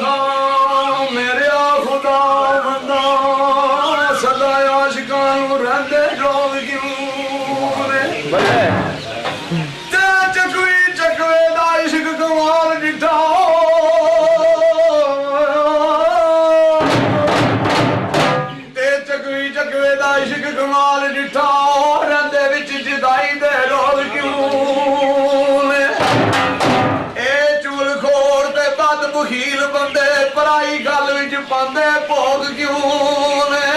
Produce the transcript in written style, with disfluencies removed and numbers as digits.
हाँ मेरे खुदा बंदा सदा आशिकां नूं रहंदे रोग क्यों ने ते चकवी चकवे दा इश्क कमाल दिठा ते चकवी चकवे दा इश्क कमाल दिठा रहंदे विच जुदाई दे रोग क्यों ने बखील बंदे पराई गल विच पांदे भोग क्यों ने